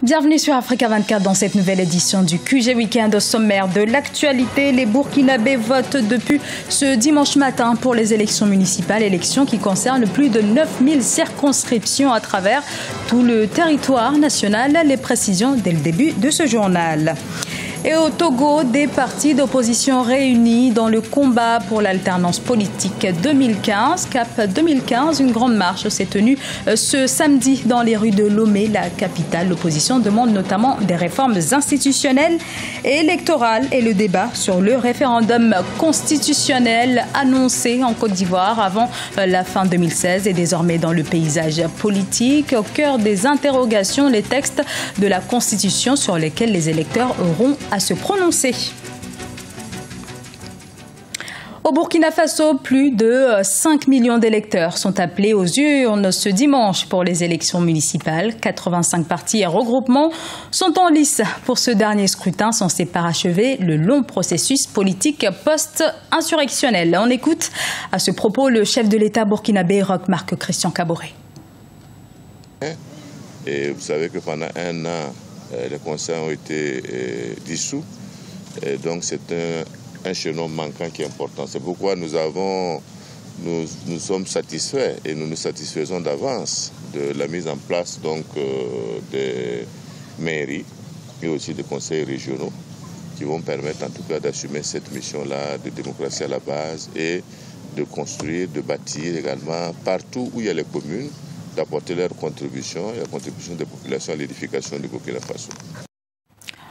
Bienvenue sur Africa 24 dans cette nouvelle édition du QG Weekend. Au sommaire de l'actualité, les Burkinabés votent depuis ce dimanche matin pour les élections municipales, élections qui concernent plus de 9000 circonscriptions à travers tout le territoire national. Les précisions dès le début de ce journal. Et au Togo, des partis d'opposition réunis dans le combat pour l'alternance politique 2015. Cap 2015, une grande marche s'est tenue ce samedi dans les rues de Lomé, la capitale. L'opposition demande notamment des réformes institutionnelles et électorales et le débat sur le référendum constitutionnel annoncé en Côte d'Ivoire avant la fin 2016 et désormais dans le paysage politique. Au cœur des interrogations, les textes de la Constitution sur lesquels les électeurs auront à se prononcer. Au Burkina Faso, plus de 5 millions d'électeurs sont appelés aux urnes ce dimanche pour les élections municipales. 85 partis et regroupements sont en lice pour ce dernier scrutin censé parachever le long processus politique post-insurrectionnel. On écoute à ce propos le chef de l'État burkinabé, Roch Marc Christian Kaboré. Et vous savez que pendant un an, les conseils ont été dissous. Et donc c'est un chaînon manquant qui est important. C'est pourquoi nous sommes satisfaits et nous nous satisfaisons d'avance de la mise en place donc, des mairies et aussi des conseils régionaux qui vont permettre en tout cas d'assumer cette mission-là de démocratie à la base et de construire, de bâtir également partout où il y a les communes, d'apporter leur contribution et la contribution des populations à l'édification du Burkina Faso.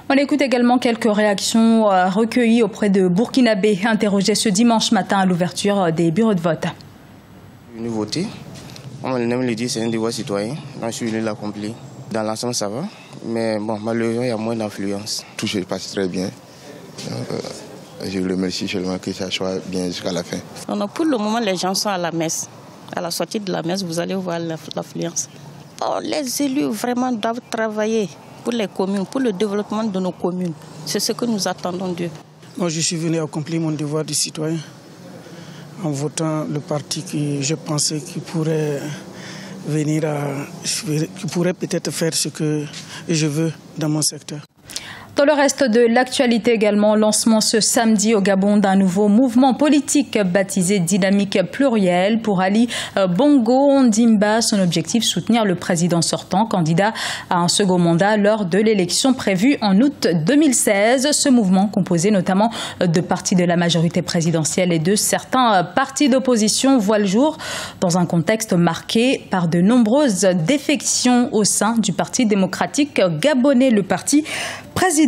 On écoute également quelques réactions recueillies auprès de Burkinabés interrogés ce dimanche matin à l'ouverture des bureaux de vote. Je suis venu voter. On aime le dire, c'est un devoir citoyen. Moi, je suis venu l'accomplir. Dans l'ensemble, ça va. Mais bon, malheureusement, il y a moins d'influence. Tout se passe très bien. Je vous remercie seulement que ça soit bien jusqu'à la fin. Non, pour le moment, les gens sont à la messe. À la sortie de la messe, vous allez voir l'affluence. Oh, les élus vraiment doivent travailler pour les communes, pour le développement de nos communes. C'est ce que nous attendons d'eux. Moi, je suis venu accomplir mon devoir de citoyen en votant le parti que je pensais qui pourrait qui pourrait peut-être faire ce que je veux dans mon secteur. Dans le reste de l'actualité également, lancement ce samedi au Gabon d'un nouveau mouvement politique baptisé Dynamique Plurielle pour Ali Bongo Ondimba. Son objectif, soutenir le président sortant, candidat à un second mandat lors de l'élection prévue en août 2016. Ce mouvement, composé notamment de partis de la majorité présidentielle et de certains partis d'opposition, voit le jour dans un contexte marqué par de nombreuses défections au sein du Parti démocratique gabonais, le parti présidentielle.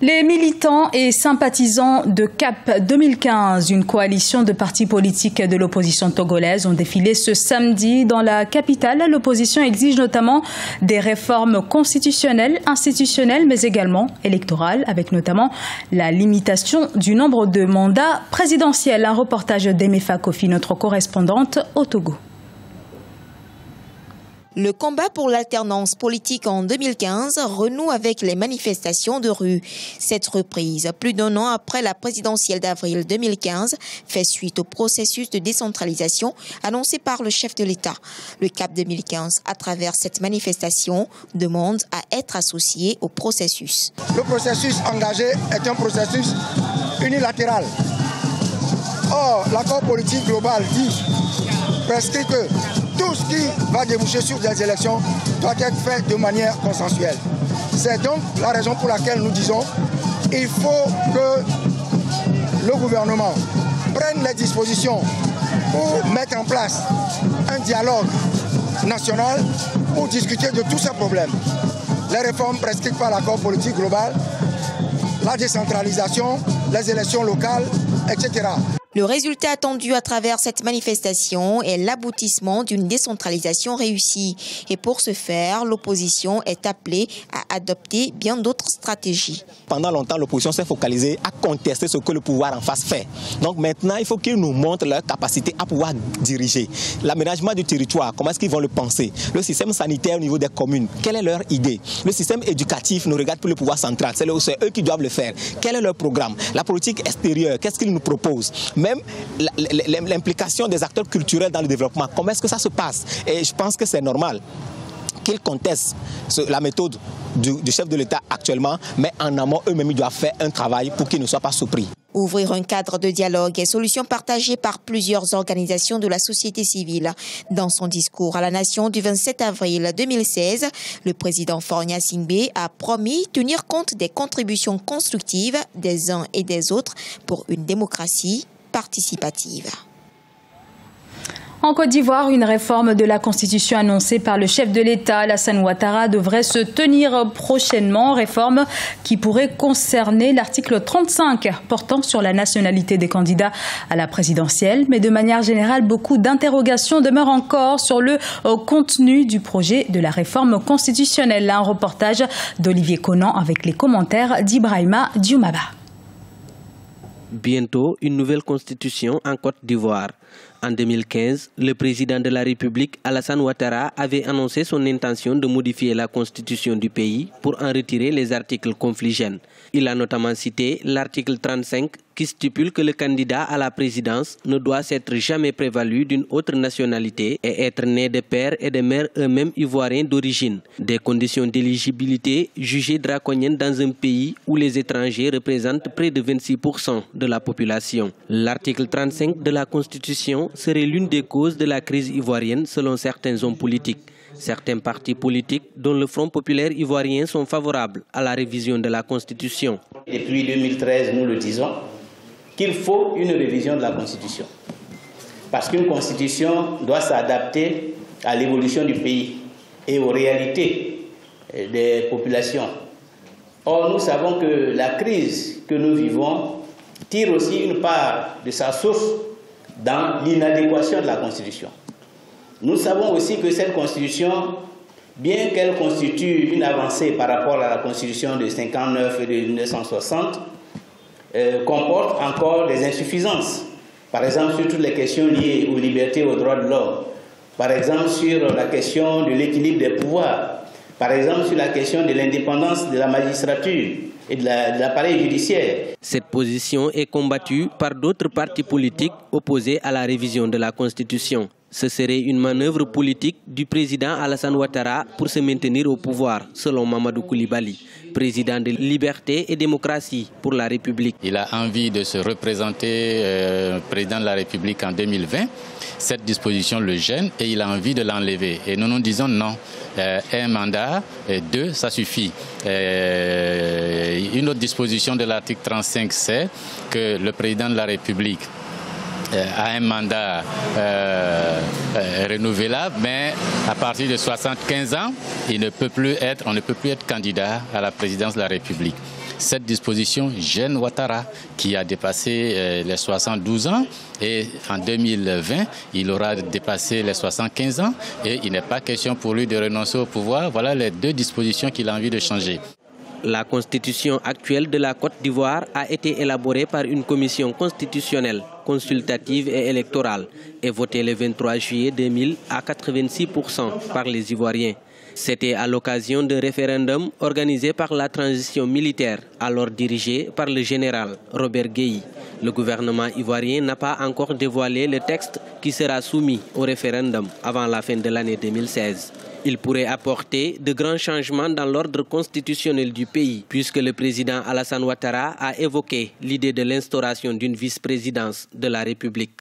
Les militants et sympathisants de CAP 2015, une coalition de partis politiques de l'opposition togolaise, ont défilé ce samedi dans la capitale. L'opposition exige notamment des réformes constitutionnelles, institutionnelles, mais également électorales, avec notamment la limitation du nombre de mandats présidentiels. Un reportage d'Emefa Kofi, notre correspondante au Togo. Le combat pour l'alternance politique en 2015 renoue avec les manifestations de rue. Cette reprise, plus d'un an après la présidentielle d'avril 2015, fait suite au processus de décentralisation annoncé par le chef de l'État. Le CAP 2015, à travers cette manifestation, demande à être associé au processus. Le processus engagé est un processus unilatéral. Or, l'accord politique global dit prescrit que tout ce qui va déboucher sur des élections doit être fait de manière consensuelle. C'est donc la raison pour laquelle nous disons qu'il faut que le gouvernement prenne les dispositions pour mettre en place un dialogue national pour discuter de tous ces problèmes. Les réformes prescrites par l'accord politique global, la décentralisation, les élections locales, etc. Le résultat attendu à travers cette manifestation est l'aboutissement d'une décentralisation réussie. Et pour ce faire, l'opposition est appelée à adopter bien d'autres stratégies. Pendant longtemps, l'opposition s'est focalisée à contester ce que le pouvoir en face fait. Donc maintenant, il faut qu'ils nous montrent leur capacité à pouvoir diriger. L'aménagement du territoire, comment est-ce qu'ils vont le penser? Le système sanitaire au niveau des communes, quelle est leur idée? Le système éducatif nous regarde pour le pouvoir central, c'est eux qui doivent le faire. Quel est leur programme? La politique extérieure, qu'est-ce qu'ils nous proposent? Même l'implication des acteurs culturels dans le développement, comment est-ce que ça se passe? Et je pense que c'est normal qu'ils contestent la méthode du chef de l'État actuellement, mais en amont, eux-mêmes, ils doivent faire un travail pour qu'ils ne soient pas surpris. Ouvrir un cadre de dialogue et solutions partagées par plusieurs organisations de la société civile. Dans son discours à la nation du 27 avril 2016, le président Faure Gnassingbé a promis tenir compte des contributions constructives des uns et des autres pour une démocratie participative. En Côte d'Ivoire, une réforme de la Constitution annoncée par le chef de l'État, Alassane Ouattara, devrait se tenir prochainement. Réforme qui pourrait concerner l'article 35 portant sur la nationalité des candidats à la présidentielle. Mais de manière générale, beaucoup d'interrogations demeurent encore sur le contenu du projet de la réforme constitutionnelle. Un reportage d'Olivier Conan avec les commentaires d'Ibrahima Dioumaba. Bientôt, une nouvelle constitution en Côte d'Ivoire. En 2015, le président de la République, Alassane Ouattara, avait annoncé son intention de modifier la constitution du pays pour en retirer les articles confligènes. Il a notamment cité l'article 35 qui stipule que le candidat à la présidence ne doit s'être jamais prévalu d'une autre nationalité et être né de père et de mère eux-mêmes ivoiriens d'origine. Des conditions d'éligibilité jugées draconiennes dans un pays où les étrangers représentent près de 26% de la population. L'article 35 de la Constitution serait l'une des causes de la crise ivoirienne selon certains hommes politiques. Certains partis politiques, dont le Front populaire ivoirien, sont favorables à la révision de la Constitution. Depuis 2013, nous le disons, qu'il faut une révision de la Constitution. Parce qu'une Constitution doit s'adapter à l'évolution du pays et aux réalités des populations. Or, nous savons que la crise que nous vivons tire aussi une part de sa source dans l'inadéquation de la Constitution. Nous savons aussi que cette Constitution, bien qu'elle constitue une avancée par rapport à la Constitution de 59 et de 1960, comporte encore des insuffisances. Par exemple, sur toutes les questions liées aux libertés et aux droits de l'homme. Par exemple, sur la question de l'équilibre des pouvoirs. Par exemple, sur la question de l'indépendance de la magistrature et de l'appareil judiciaire. Cette position est combattue par d'autres partis politiques opposés à la révision de la Constitution. Ce serait une manœuvre politique du président Alassane Ouattara pour se maintenir au pouvoir, selon Mamadou Koulibaly, président de Liberté et Démocratie pour la République. Il a envie de se représenter président de la République en 2020. Cette disposition le gêne et il a envie de l'enlever. Et nous nous disons non. Un mandat, deux, ça suffit. Une autre disposition de l'article 35, c'est que le président de la République a un mandat renouvelable, mais à partir de 75 ans, on ne peut plus être candidat à la présidence de la République. Cette disposition gêne Ouattara, qui a dépassé les 72 ans, et en 2020, il aura dépassé les 75 ans, et il n'est pas question pour lui de renoncer au pouvoir. Voilà les deux dispositions qu'il a envie de changer. La constitution actuelle de la Côte d'Ivoire a été élaborée par une commission constitutionnelle, consultative et électorale et votée le 23 juillet 2000 à 86% par les Ivoiriens. C'était à l'occasion d'un référendum organisé par la transition militaire, alors dirigée par le général Robert Guèye. Le gouvernement ivoirien n'a pas encore dévoilé le texte qui sera soumis au référendum avant la fin de l'année 2016. Il pourrait apporter de grands changements dans l'ordre constitutionnel du pays, puisque le président Alassane Ouattara a évoqué l'idée de l'instauration d'une vice-présidence de la République.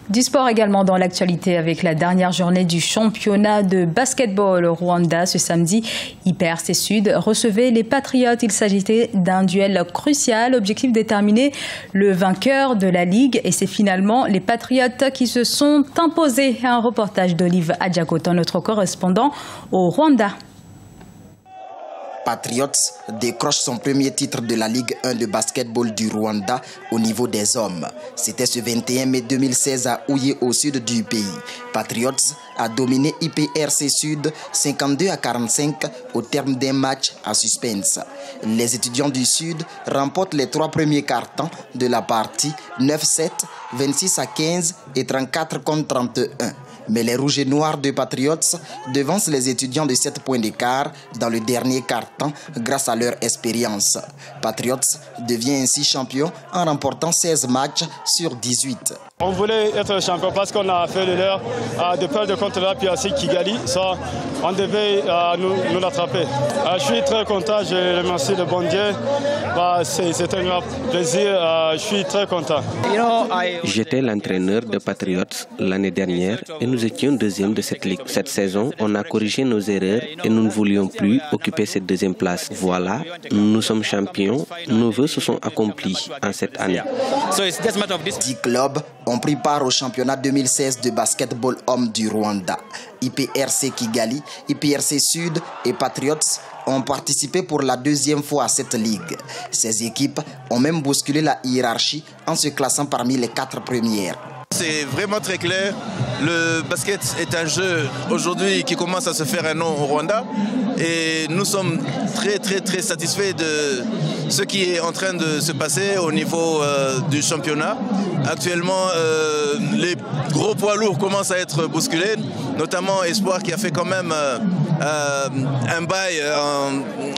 Du sport également dans l'actualité avec la dernière journée du championnat de basketball au Rwanda. Ce samedi, IPRC Sud recevait les Patriotes. Il s'agissait d'un duel crucial. Objectif déterminer le vainqueur de la Ligue. Et c'est finalement les Patriotes qui se sont imposés. Un reportage d'Olive Adjakoto, notre correspondant au Rwanda. Patriots décroche son premier titre de la Ligue 1 de basketball du Rwanda au niveau des hommes. C'était ce 21 mai 2016 à Ouye au sud du pays. Patriots a dominé IPRC Sud 52 à 45 au terme d'un match à suspense. Les étudiants du Sud remportent les 3 premiers cartons de la partie 9-7, 26 à 15 et 34 contre 31. Mais les rouges et noirs de Patriots devancent les étudiants de 7 points d'écart dans le dernier quart-temps grâce à leur expérience. Patriots devient ainsi champion en remportant 16 matchs sur 18. On voulait être champion parce qu'on a fait l'erreur de perdre contre la PRC Kigali. Ça, on devait nous rattraper. Je suis très content, je remercie le bon Dieu. C'est un grand plaisir, je suis très content. J'étais l'entraîneur de Patriots l'année dernière et nous étions deuxième de cette ligue. Cette saison, on a corrigé nos erreurs et nous ne voulions plus occuper cette deuxième place. Voilà, nous sommes champions, nos vœux se sont accomplis en cette année. 10 clubs ont pris part au championnat 2016 de basketball homme du Rwanda. IPRC Kigali, IPRC Sud et Patriots ont participé pour la deuxième fois à cette ligue. Ces équipes ont même bousculé la hiérarchie en se classant parmi les 4 premières. C'est vraiment très clair. Le basket est un jeu aujourd'hui qui commence à se faire un nom au Rwanda et nous sommes très satisfaits de ce qui est en train de se passer au niveau du championnat. Actuellement, les gros poids lourds commencent à être bousculés, notamment Espoir qui a fait quand même un bail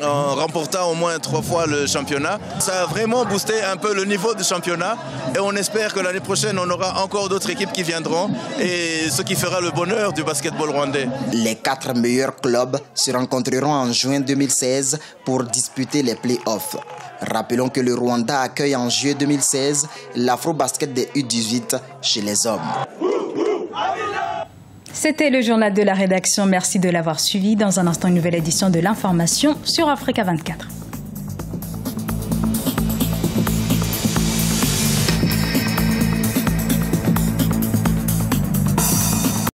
en remportant au moins 3 fois le championnat. Ça a vraiment boosté un peu le niveau du championnat et on espère que l'année prochaine on aura encore d'autres équipes qui viendront et ce qui fera le bonheur du basketball rwandais. Les 4 meilleurs clubs se rencontreront en juin 2016 pour disputer les play-offs. Rappelons que le Rwanda accueille en juillet 2016 l'Afro-Basket des U18 chez les hommes. C'était le journal de la rédaction. Merci de l'avoir suivi. Dans un instant, une nouvelle édition de l'information sur Africa 24.